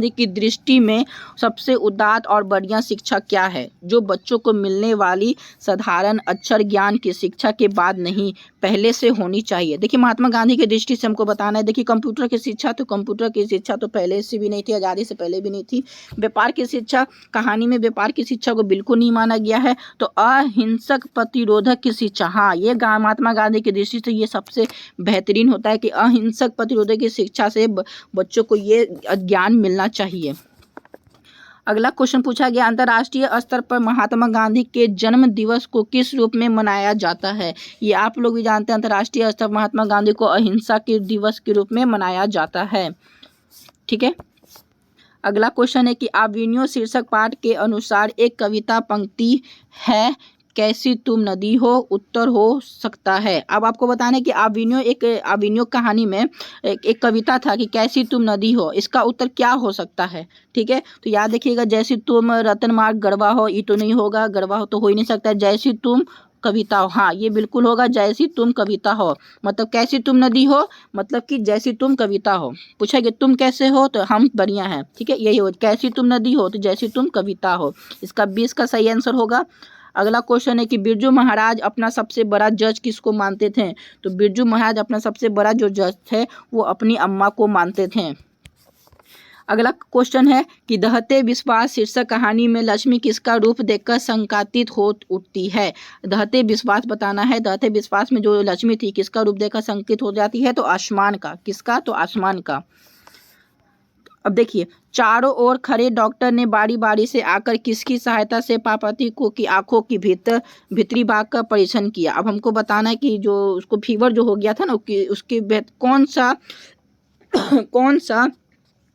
की दृष्टि में सबसे उदात्त और बढ़िया शिक्षा क्या है, जो बच्चों को मिलने वाली साधारण अक्षर ज्ञान की शिक्षा के बाद नहीं पहले से होनी चाहिए। देखिए महात्मा गांधी की दृष्टि से हमको बताना है। देखिए कंप्यूटर की शिक्षा तो पहले से भी नहीं थी, आज़ादी से पहले भी नहीं थी। व्यापार की शिक्षा, कहानी में व्यापार की शिक्षा को बिल्कुल नहीं माना गया है। तो अहिंसक प्रतिरोधक की शिक्षा, हाँ ये महात्मा गांधी की दृष्टि से ये सबसे बेहतरीन होता है कि अहिंसक प्रतिरोधक की शिक्षा से बच्चों को ये ज्ञान मिलना चाहिए। अगला क्वेश्चन पूछा गया, अंतर्राष्ट्रीय स्तर पर महात्मा गांधी के जन्म दिवस को किस रूप में मनाया जाता है। ये आप लोग भी जानते हैं, अंतर्राष्ट्रीय स्तर पर महात्मा गांधी को अहिंसा के दिवस के रूप में मनाया जाता है, ठीक है। अगला क्वेश्चन है कि आविनियो शीर्षक पाठ के अनुसार एक कविता पंक्ति है, कैसी तुम नदी हो, उत्तर हो सकता है। अब आपको बताना है कि आविनियो कहानी में एक कविता था कि कैसी तुम नदी हो, इसका उत्तर क्या हो सकता है, ठीक है। तो याद रखिएगा, जैसी तुम रतन मार्ग गढ़वा हो, ये तो नहीं होगा, गढ़वा हो तो हो ही नहीं सकता। जैसी तुम कविता हो, हाँ ये बिल्कुल होगा, जैसी तुम कविता हो। मतलब कैसी तुम नदी हो, मतलब कि जैसी तुम कविता हो। पूछेंगे तुम कैसे हो, तो हम बढ़िया हैं, ठीक है, यही हो। कैसी तुम नदी हो, तो जैसी तुम कविता हो। इसका 20 का सही आंसर होगा। अगला क्वेश्चन है कि बिरजू महाराज अपना सबसे बड़ा जज किसको मानते थे? तो बिरजू महाराज अपना सबसे बड़ा जो जज थे वो अपनी अम्मा को मानते थे। अगला क्वेश्चन है कि दहते विश्वास शीर्षक कहानी में लक्ष्मी किसका रूप देखकर शंकातीत हो उठती है? दहते विश्वास बताना है। दहते विश्वास में जो लक्ष्मी थी किसका रूप देखकर शंकित हो जाती है? तो आसमान का। किसका? तो आसमान का। अब देखिए, चारों ओर खड़े डॉक्टर ने बारी बारी से आकर किसकी सहायता से पार्वती को की आंखों की भीतरी भाग का परीक्षण किया। अब हमको बताना है कि जो उसको फीवर जो हो गया था ना उसकी कौन सा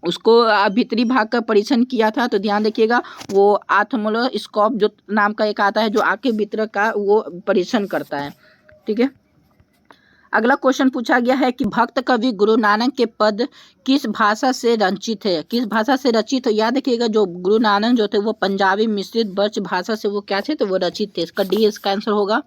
उसको भीतरी भाग का परीक्षण किया था। तो ध्यान रखिएगा, वो ऑप्थेल्मोस्कोप जो नाम का एक आता है जो आंख के भीतर का वो परीक्षण करता है। ठीक है। अगला क्वेश्चन पूछा गया है कि भक्त कवि गुरु नानक के पद किस भाषा से रचित है? किस भाषा से रचित? तो याद रखिएगा, जो गुरु नानक जो थे वो पंजाबी मिश्रित ब्रज भाषा से वो क्या थे? तो वो रचित थे। इसका डी इसका आंसर होगा।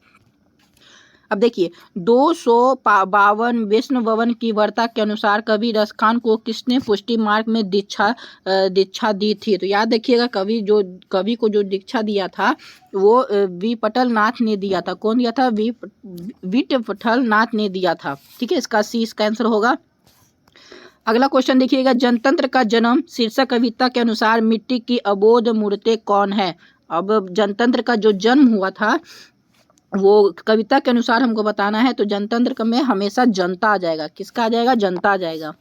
अब देखिए, 252 वैष्णवन की वार्ता के अनुसार कवि रसखान को किसने पुष्टि मार्ग में दीक्षा दी थी? तो याद रखिएगा, कवि को जो दीक्षा दिया था वो विपटल नाथ ने दिया था। कौन दिया था? विपटल नाथ ने दिया था। ठीक है, इसका सी इसका आंसर होगा। अगला क्वेश्चन देखिएगा, जनतंत्र का जन्म शीर्षक कविता के अनुसार मिट्टी की अबोध मूर्ति कौन है? अब जनतंत्र का जो जन्म हुआ था वो कविता के अनुसार हमको बताना है। तो जनतंत्र में हमेशा जनता आ जाएगा। किसका आ जाएगा? जनता आ जाएगा।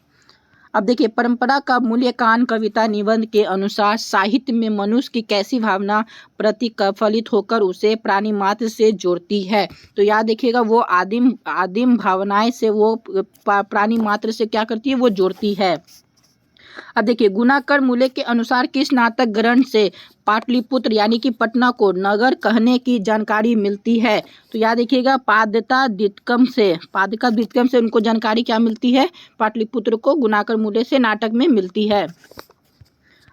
अब देखिए, परंपरा का मूल्यांकन कविता निबंध के अनुसार साहित्य में मनुष्य की कैसी भावना प्रतिफलित होकर उसे प्राणी मात्र से जोड़ती है? तो याद देखिएगा, वो आदिम भावनाएं से वो प्राणी मात्र से क्या करती है? वो जोड़ती है। अब देखिए, गुणाकर मूल्य के अनुसार किस नाटक ग्रंथ से पाटलिपुत्र यानी कि पटना को नगर कहने की जानकारी मिलती है? तो याद रखिएगा, पादका द्वितकम से उनको जानकारी क्या मिलती है? पाटलिपुत्र को गुणाकर मूल्य से नाटक में मिलती है।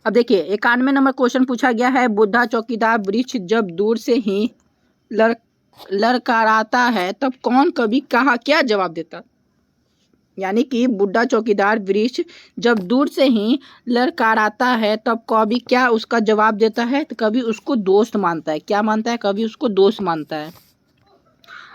अब देखिए, 91 नंबर क्वेश्चन पूछा गया है, बुढ़ा चौकीदार वृक्ष जब दूर से ही ललकाराता है तब कौन कवि कहा क्या जवाब देता? यानी कि बुढ़ा चौकीदार वृक्ष जब दूर से ही ललकाराता है तब कवि क्या उसका जवाब देता है? तो कवि उसको दोस्त मानता है। क्या मानता है? कवि उसको दोस्त मानता है।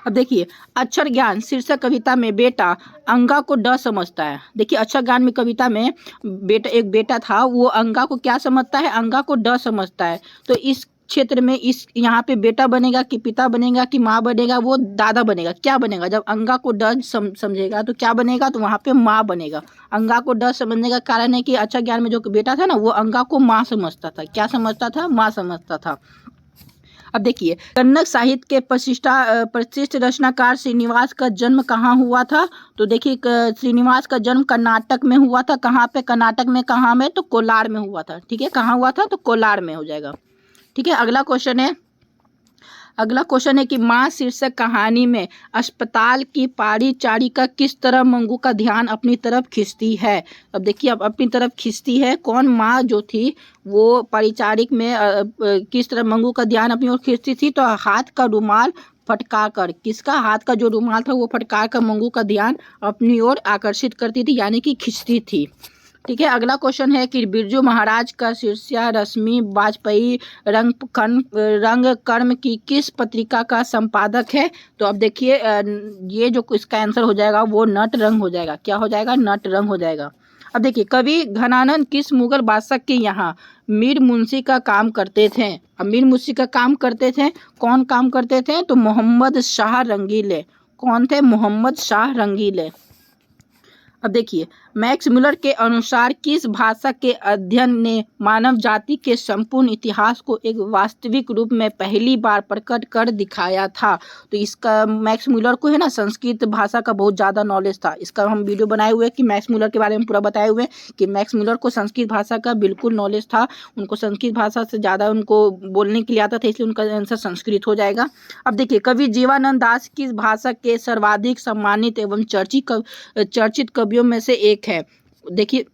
अब देखिए, अक्षर ज्ञान शीर्षक कविता में बेटा अंगा को ड समझता है। देखिए, अक्षर ज्ञान में कविता में एक बेटा था, वो अंगा को क्या समझता है? अंगा को ड समझता है। तो इस क्षेत्र में इस यहाँ पे बेटा बनेगा कि पिता बनेगा कि माँ बनेगा? वो दादा बनेगा। क्या बनेगा? जब अंगा को ड समझेगा तो क्या बनेगा? तो वहाँ पे माँ बनेगा। अंगा को ड समझने का कारण है कि अक्षर ज्ञान में जो बेटा था ना वो अंगा को माँ समझता था। क्या समझता था? माँ समझता था। अब देखिए, कन्नड़ साहित्य के प्रतिष्ठित रचनाकार श्रीनिवास का जन्म कहाँ हुआ था? तो देखिए, श्रीनिवास का जन्म कर्नाटक में हुआ था। कहाँ पे? कर्नाटक में। कहाँ में? तो कोलार में हुआ था। ठीक है, कहाँ हुआ था? तो कोलार में हो जाएगा। ठीक है। अगला क्वेश्चन है कि माँ शीर्षक कहानी में अस्पताल की परिचारिका किस तरह मंगू का ध्यान अपनी तरफ खींचती है? अब देखिए, अब अपनी तरफ खींचती है कौन? माँ जो थी वो परिचारिक में किस तरह मंगू का ध्यान अपनी ओर खींचती थी? तो हाथ का रुमाल फटका कर। किसका? हाथ का जो रुमाल था वो फटका कर मंगू का ध्यान अपनी ओर आकर्षित करती थी, यानी कि खींचती थी। ठीक है। अगला क्वेश्चन है कि बिरजू महाराज का शीर्षक रश्मि वाजपेयी रंग कर्म की किस पत्रिका का संपादक है? तो अब देखिए, ये जो इसका आंसर हो जाएगा वो नट रंग हो जाएगा। क्या हो जाएगा? नट रंग हो जाएगा। अब देखिए, कवि घनानंद किस मुगल बादशाह के यहाँ मीर मुंशी का काम करते थे? अब मीर मुंशी का काम करते थे, कौन काम करते थे? तो मोहम्मद शाह रंगीले। कौन थे? मोहम्मद शाह रंगीले। अब देखिए, मैक्स मुलर के अनुसार किस भाषा के अध्ययन ने मानव जाति के संपूर्ण इतिहास को एक वास्तविक रूप में पहली बार प्रकट कर दिखाया था? तो इसका मैक्स मुलर को है ना संस्कृत भाषा का बहुत ज़्यादा नॉलेज था। इसका हम वीडियो बनाए हुए कि मैक्स मुलर के बारे में पूरा बताए हुए कि मैक्स मुलर को संस्कृत भाषा का बिल्कुल नॉलेज था। उनको संस्कृत भाषा से ज़्यादा उनको बोलने के लिए आता था, इसलिए उनका आंसर संस्कृत हो जाएगा। अब देखिए, कवि जीवानंद दास किस भाषा के सर्वाधिक सम्मानित एवं चर्चित कवियों में से एक है? देखिए,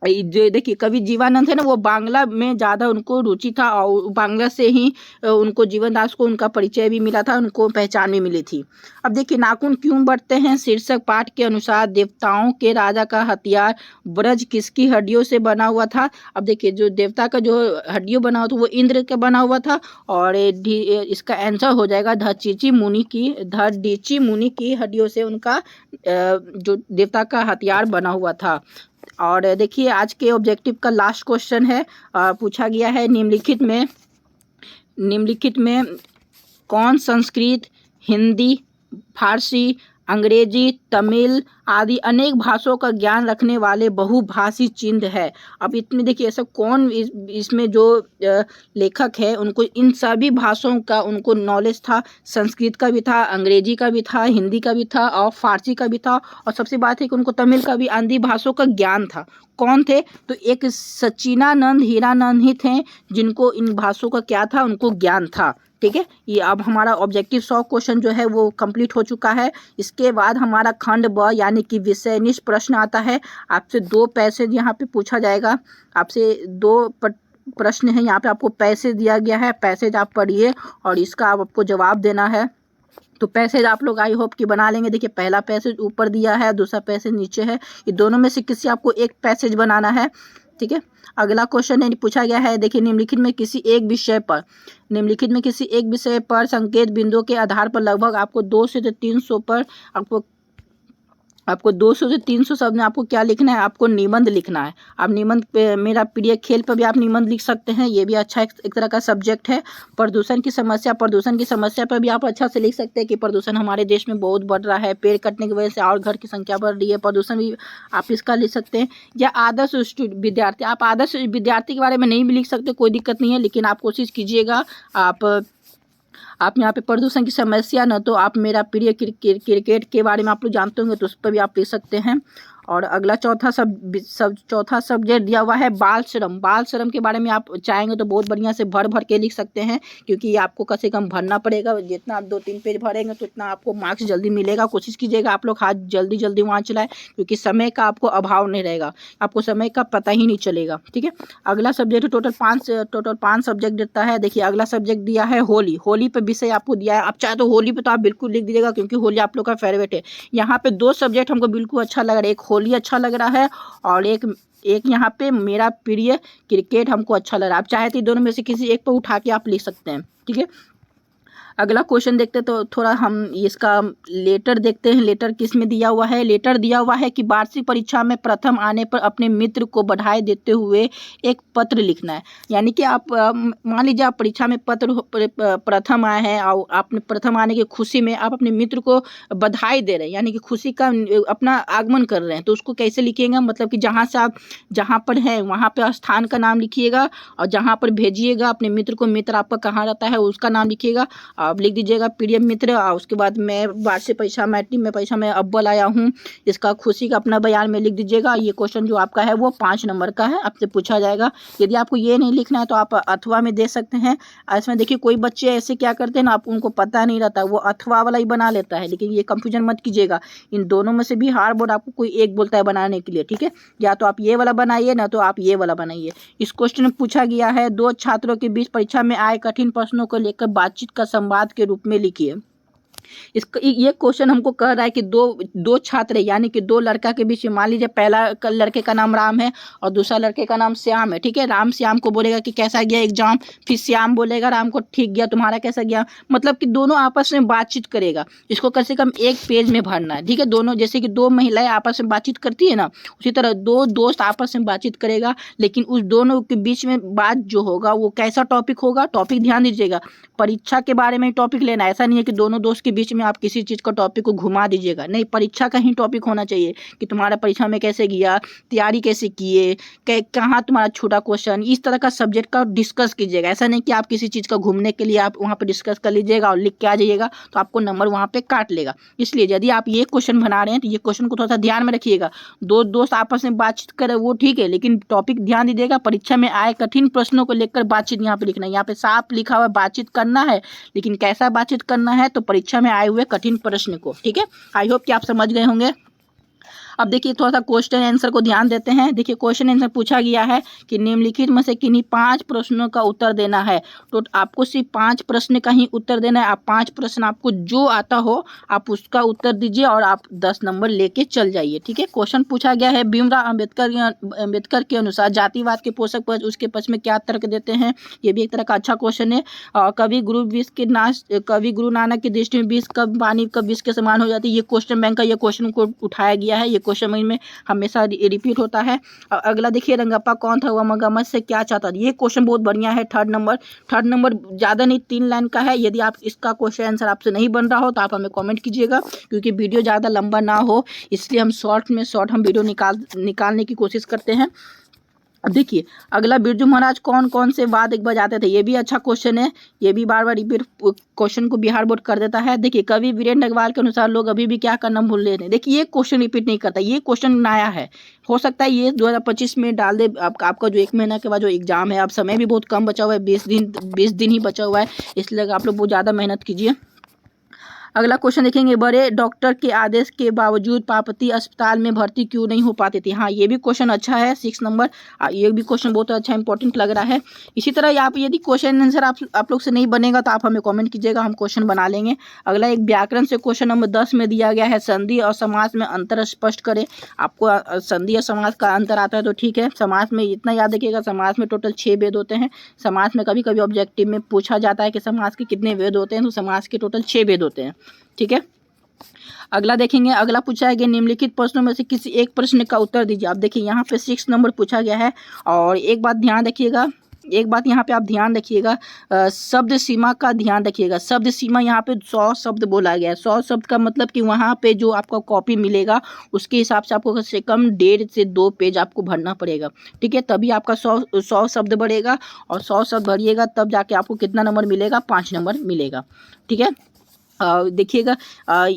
जो देखिए कवि जीवानंद है ना, वो बांग्ला में ज़्यादा उनको रुचि था और बांग्ला से ही उनको जीवन दास को उनका परिचय भी मिला था, उनको पहचान भी मिली थी। अब देखिए नाखून क्यों बढ़ते हैं, शीर्षक पाठ के अनुसार देवताओं के राजा का हथियार ब्रज किसकी हड्डियों से बना हुआ था। अब देखिए जो देवता का जो हड्डियों बना हुआ था वो इंद्र का बना हुआ था, और इसका आंसर हो जाएगा धडीची मुनि की हड्डियों से उनका जो देवता का हथियार बना हुआ था। और देखिए आज के ऑब्जेक्टिव का लास्ट क्वेश्चन है, पूछा गया है निम्नलिखित में कौन संस्कृत, हिंदी, फारसी, अंग्रेजी, तमिल आदि अनेक भाषाओं का ज्ञान रखने वाले बहुभाषी चिन्ह है। अब इतने देखिए ऐसा कौन इसमें जो लेखक है उनको इन सभी भाषाओं का उनको नॉलेज था, संस्कृत का भी था, अंग्रेजी का भी था, हिंदी का भी था और फारसी का भी था, और सबसे बात है कि उनको तमिल का भी आदि भाषाओं का ज्ञान था। कौन थे? तो एक सच्चिदानंद हीरानंद ही थे जिनको इन भाषाओं का क्या था, उनको ज्ञान था। ठीक है, ये अब हमारा ऑब्जेक्टिव 100 क्वेश्चन जो है वो कंप्लीट हो चुका है। इसके बाद हमारा खंड ब यानी कि विषयनिष्ठ प्रश्न आता है। आपसे 2 पैसेज यहाँ पे पूछा जाएगा, आपसे 2 प्रश्न है, यहाँ पे आपको पैसेज दिया गया है, पैसेज आप पढ़िए और इसका आपको जवाब देना है। तो पैसेज आप लोग आई होप कि बना लेंगे। देखिए पहला पैसेज ऊपर दिया है, दूसरा पैसेज नीचे है, ये दोनों में से किसी आपको एक पैसेज बनाना है। ठीक है, अगला क्वेश्चन है पूछा गया है, देखिए निम्नलिखित में किसी एक विषय पर संकेत बिंदुओं के आधार पर लगभग आपको 200 से 300 पर आपको 200 से 300 शब्द में आपको क्या लिखना है, आपको निबंध लिखना है। आप निबंध पे मेरा प्रिय खेल पर भी आप निबंध लिख सकते हैं, ये भी अच्छा एक तरह का सब्जेक्ट है। प्रदूषण की समस्या पर भी आप अच्छा से लिख सकते हैं कि प्रदूषण हमारे देश में बहुत बढ़ रहा है, पेड़ कटने की वजह से और घर की संख्या बढ़ रही है, प्रदूषण भी आप इसका लिख सकते हैं। या आदर्श विद्यार्थी, आप आदर्श विद्यार्थी के बारे में नहीं भी लिख सकते, कोई दिक्कत नहीं है, लेकिन आप कोशिश कीजिएगा आप यहाँ पे प्रदूषण की समस्या न, तो आप मेरा प्रिय क्रिकेट के बारे में आप लोग जानते होंगे तो उस पर भी आप लिख सकते हैं। और अगला चौथा सब्जेक्ट दिया हुआ है बाल श्रम के बारे में आप चाहेंगे तो बहुत बढ़िया से भर के लिख सकते हैं, क्योंकि ये आपको कम से कम भरना पड़ेगा। जितना आप 2-3 पेज भरेंगे तो इतना आपको मार्क्स जल्दी मिलेगा। कोशिश कीजिएगा आप लोग हाथ जल्दी वहाँ चलाएं, क्योंकि समय का आपको अभाव नहीं रहेगा, आपको समय का पता ही नहीं चलेगा। ठीक है, अगला सब्जेक्ट टोटल 5 सब्जेक्ट देता है। देखिए अगला सब्जेक्ट दिया है होली पे विषय आपको दिया है। आप चाहे तो होली पे तो आप बिल्कुल लिख दीजिएगा, क्योंकि होली आप लोग का फेवरेट है। यहाँ पे 2 सब्जेक्ट हमको बिल्कुल अच्छा लग रहा है, एक होली अच्छा लग रहा है और एक यहाँ पे मेरा प्रिय क्रिकेट हमको अच्छा लग रहा है। आप चाहे तो दोनों में से किसी एक पर उठा के आप लिख सकते हैं। ठीक है, अगला क्वेश्चन देखते हैं, तो थोड़ा हम इसका लेटर देखते हैं। लेटर किस में दिया हुआ है? लेटर दिया हुआ है कि वार्षिक परीक्षा में प्रथम आने पर अपने मित्र को बधाई देते हुए एक पत्र लिखना है। यानी कि आप मान लीजिए आप परीक्षा में प्रथम आए हैं और आपने प्रथम आने की खुशी में आप अपने मित्र को बधाई दे रहे हैं, यानी कि खुशी का अपना आगमन कर रहे हैं। तो उसको कैसे लिखिएगा? मतलब कि जहाँ पर हैं वहाँ पर स्थान का नाम लिखिएगा, और जहाँ पर भेजिएगा अपने मित्र को, मित्र आपका कहाँ रहता है उसका नाम लिखिएगा। आप लिख दीजिएगा प्रिय मित्र, और उसके बाद मैं वार्षिक परीक्षा मैट्रिक में परीक्षा में अव्वल आया हूँ, इसका खुशी का अपना बयान में लिख दीजिएगा। ये क्वेश्चन जो आपका है वो 5 नंबर का है, आपसे पूछा जाएगा। यदि आपको ये नहीं लिखना है तो आप अथवा में दे सकते हैं। इसमें देखिए कोई बच्चे ऐसे क्या करते हैं ना, आप उनको पता नहीं रहता, वो अथवा वाला ही बना लेता है, लेकिन ये कंफ्यूजन मत कीजिएगा। इन दोनों में से भी हार बोर्ड आपको कोई एक बोलता है बनाने के लिए। ठीक है, या तो आप ये वाला बनाइए ना तो आप ये वाला बनाइए। इस क्वेश्चन में पूछा गया है 2 छात्रों के बीच परीक्षा में आए कठिन प्रश्नों को लेकर बातचीत का संवाद के रूप में लिखिए। ये क्वेश्चन हमको कह रहा है कि दो छात्र यानी कि 2 लड़का के बीच में, मान लीजिए पहला लड़के का नाम राम है और दूसरा लड़के का नाम श्याम है। ठीक है, राम श्याम को बोलेगा कि कैसा गया एग्जाम, फिर श्याम बोलेगा राम को ठीक गया, तुम्हारा कैसा गया। मतलब कि दोनों आपस में बातचीत करेगा, इसको कम से कम 1 पेज में भरना है। ठीक है, दोनों जैसे कि 2 महिलाएं आपस में बातचीत करती है ना, उसी तरह 2 दोस्त आपस में बातचीत करेगा, लेकिन उस दोनों के बीच में बात जो होगा वो कैसा टॉपिक होगा। टॉपिक ध्यान दीजिएगा, परीक्षा के बारे में टॉपिक लेना, ऐसा नहीं है कि दोनों दोस्त के बीच में आप किसी चीज़ का टॉपिक को घुमा दीजिएगा। नहीं, परीक्षा का ही टॉपिक होना चाहिए कि तुम्हारा परीक्षा में कैसे गया, तैयारी कैसे किए, कहाँ तुम्हारा छोटा क्वेश्चन, इस तरह का सब्जेक्ट का डिस्कस कीजिएगा। ऐसा नहीं कि आप किसी चीज़ का घूमने के लिए आप वहाँ पर डिस्कस कर लीजिएगा और लिख के आ जाइएगा तो आपको नंबर वहाँ पर काट लेगा। इसलिए यदि आप ये क्वेश्चन बना रहे हैं तो ये क्वेश्चन को थोड़ा सा ध्यान में रखिएगा। 2 दोस्त आपस में बातचीत करें वो ठीक है, लेकिन टॉपिक ध्यान दीजिएगा, परीक्षा में आए कठिन प्रश्नों को लेकर बातचीत यहाँ पे लिखना है। यहाँ पे साफ लिखा हुआ बातचीत करना है, लेकिन कैसा बातचीत करना है, तो परीक्षा में आए हुए कठिन प्रश्न को। ठीक है, आई होप कि आप समझ गए होंगे। अब देखिए थोड़ा सा क्वेश्चन आंसर को ध्यान देते हैं। देखिए क्वेश्चन आंसर पूछा गया है कि निम्नलिखित में से किन्हीं 5 प्रश्नों का उत्तर देना है। तो आपको सिर्फ 5 प्रश्न का ही उत्तर देना है। आप 5 प्रश्न आपको जो आता हो आप उसका उत्तर दीजिए और आप 10 नंबर लेके चल जाइए। ठीक है, क्वेश्चन पूछा गया है भीमराव अंबेडकर के अनुसार जातिवाद के पोषक पक्ष उसके पक्ष में क्या तर्क देते हैं। ये भी एक तरह का अच्छा क्वेश्चन है। कवि गुरु नानक की दृष्टि में विष कब पानी कब विष के समान हो जाती है। ये क्वेश्चन बैंक का ये क्वेश्चन को उठाया गया है। ये क्वेश्चन में हमेशा रिपीट होता है। अगला देखिए रंगप्पा कौन था, वह मगरमच्छ से क्या चाहता था। ये क्वेश्चन बहुत बढ़िया है। थर्ड नंबर ज़्यादा नहीं 3 लाइन का है। यदि आप इसका क्वेश्चन आंसर आपसे नहीं बन रहा हो तो आप हमें कमेंट कीजिएगा, क्योंकि वीडियो ज़्यादा लंबा ना हो इसलिए हम शॉर्ट हम वीडियो निकालने की कोशिश करते हैं। अब देखिए अगला बिरजू महाराज कौन कौन से वाद एक बजाते थे। ये भी अच्छा क्वेश्चन है। ये भी बार बार रिपीट क्वेश्चन को बिहार बोर्ड कर देता है। देखिए कवि वीरेंद्र अग्रवाल के अनुसार लोग अभी भी क्या करना भूल रहे हैं। देखिए ये क्वेश्चन रिपीट नहीं करता, ये क्वेश्चन नया है। हो सकता है ये 2025 में डाल दे। आपका जो 1 महीना के बाद जो एग्जाम है, अब समय भी बहुत कम बचा हुआ है, 20 दिन ही बचा हुआ है, इसलिए आप लोग बहुत ज़्यादा मेहनत कीजिए। अगला क्वेश्चन देखेंगे, बड़े डॉक्टर के आदेश के बावजूद पार्वती अस्पताल में भर्ती क्यों नहीं हो पाते थे। हाँ ये भी क्वेश्चन अच्छा है। 6 नंबर ये भी क्वेश्चन बहुत अच्छा इंपॉर्टेंट लग रहा है। इसी तरह आप यदि क्वेश्चन आंसर आप लोग से नहीं बनेगा तो आप हमें कमेंट कीजिएगा, हम क्वेश्चन बना लेंगे। अगला एक व्याकरण से क्वेश्चन नंबर 10 में दिया गया है, संधि और समास में अंतर स्पष्ट करें। आपको संधि और समास का अंतर आता है तो ठीक है। समास में इतना याद रखिएगा, समास में टोटल 6 वेद होते हैं। समास में कभी कभी ऑब्जेक्टिव में पूछा जाता है कि समास के कितने वेद होते हैं, तो समास के टोटल 6 वेद होते हैं। ठीक है, अगला देखेंगे। अगला पूछा है कि निम्नलिखित प्रश्नों में से किसी एक प्रश्न का उत्तर दीजिए। आप देखिए यहाँ पे 6 नंबर पूछा गया है। और एक बात यहाँ पे आप ध्यान रखिएगा, शब्द सीमा का ध्यान रखिएगा। शब्द सीमा यहाँ पे 100 शब्द बोला गया है। 100 शब्द का मतलब कि वहाँ पे जो आपका कॉपी मिलेगा उसके हिसाब से आपको कम से कम 1.5 से 2 पेज आपको भरना पड़ेगा। ठीक है, तभी आपका 100 शब्द बढ़ेगा, और 100 शब्द भरिएगा तब जाके आपको कितना नंबर मिलेगा, 5 नंबर मिलेगा। ठीक है, देखिएगा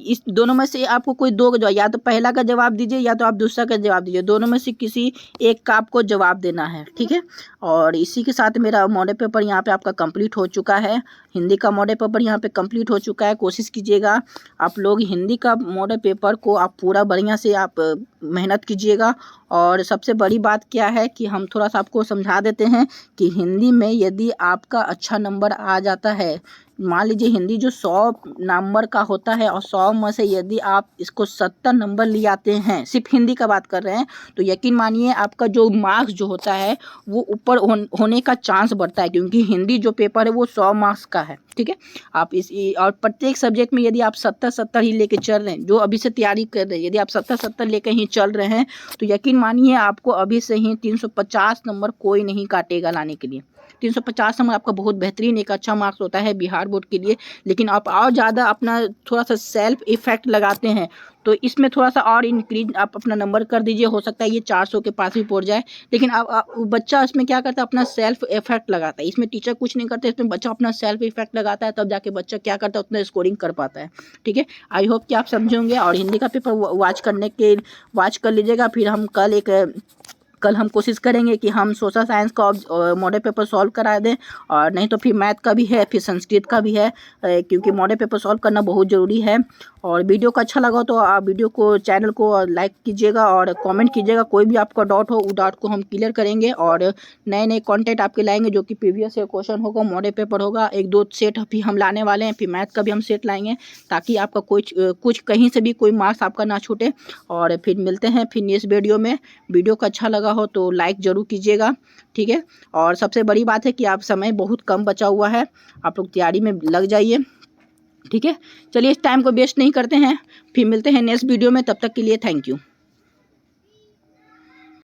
इस दोनों में से आपको कोई 2 या तो पहला का जवाब दीजिए या तो आप दूसरा का जवाब दीजिए। दोनों में से किसी एक का आपको जवाब देना है। ठीक है, और इसी के साथ मेरा मॉडल पेपर यहाँ पे आपका कंप्लीट हो चुका है। हिंदी का मॉडल पेपर यहाँ पे कंप्लीट हो चुका है। कोशिश कीजिएगा आप लोग हिंदी का मॉडल पेपर को आप पूरा बढ़िया से आप मेहनत कीजिएगा। और सबसे बड़ी बात क्या है कि हम थोड़ा सा आपको समझा देते हैं कि हिंदी में यदि आपका अच्छा नंबर आ जाता है, मान लीजिए हिंदी जो 100 नंबर का होता है और 100 में से यदि आप इसको 70 नंबर ले आते हैं, सिर्फ हिंदी का बात कर रहे हैं, तो यकीन मानिए आपका जो मार्क्स जो होता है वो ऊपर होने का चांस बढ़ता है, क्योंकि हिंदी जो पेपर है वो 100 मार्क्स का है। ठीक है, आप और प्रत्येक सब्जेक्ट में यदि आप 70 ही लेके चल रहे हैं, जो अभी से तैयारी कर रहे हैं, यदि आप 70 लेके ही चल रहे हैं तो यकीन मानिए आपको अभी से ही 350 नंबर कोई नहीं काटेगा लाने के लिए। 350 नंबर आपका बहुत बेहतरीन एक अच्छा मार्क्स होता है बिहार बोर्ड के लिए। लेकिन आप और ज़्यादा अपना थोड़ा सा सेल्फ इफेक्ट लगाते हैं तो इसमें थोड़ा सा और इंक्रीज आप अपना नंबर कर दीजिए। हो सकता है ये 400 के पास भी पहुंच जाए, लेकिन आप बच्चा इसमें क्या करता है, अपना सेल्फ इफेक्ट लगाता है। इसमें टीचर कुछ नहीं करते, इसमें बच्चा अपना सेल्फ इफेक्ट लगाता है, तब जाके बच्चा क्या करता है, उतना स्कोरिंग कर पाता है। ठीक है, आई होप कि आप समझे होंगे। और हिंदी का पेपर वॉच कर लीजिएगा। फिर हम कल हम कोशिश करेंगे कि हम सोशल साइंस का मॉडल पेपर सॉल्व करा दें, और नहीं तो फिर मैथ का भी है, फिर संस्कृत का भी है, क्योंकि मॉडल पेपर सॉल्व करना बहुत ज़रूरी है। और वीडियो को अच्छा लगा तो आप वीडियो को चैनल को लाइक कीजिएगा और कमेंट कीजिएगा। कोई भी आपका डाउट हो उस डाउट को हम क्लियर करेंगे, और नए नए कंटेंट आपके लाएंगे, जो कि प्रीवियस ईयर क्वेश्चन होगा, मॉडल पेपर होगा, 1-2 सेट भी हम लाने वाले हैं, फिर मैथ का भी हम सेट लाएंगे, ताकि आपका कुछ कहीं से भी कोई मार्क्स आपका ना छूटे। और फिर मिलते हैं फिर नेक्स्ट वीडियो में। वीडियो का अच्छा लगा हो तो लाइक ज़रूर कीजिएगा। ठीक है, और सबसे बड़ी बात है कि आप समय बहुत कम बचा हुआ है, आप लोग तैयारी में लग जाइए। ठीक है, चलिए इस टाइम को वेस्ट नहीं करते हैं, फिर मिलते हैं नेक्स्ट वीडियो में। तब तक के लिए थैंक यू।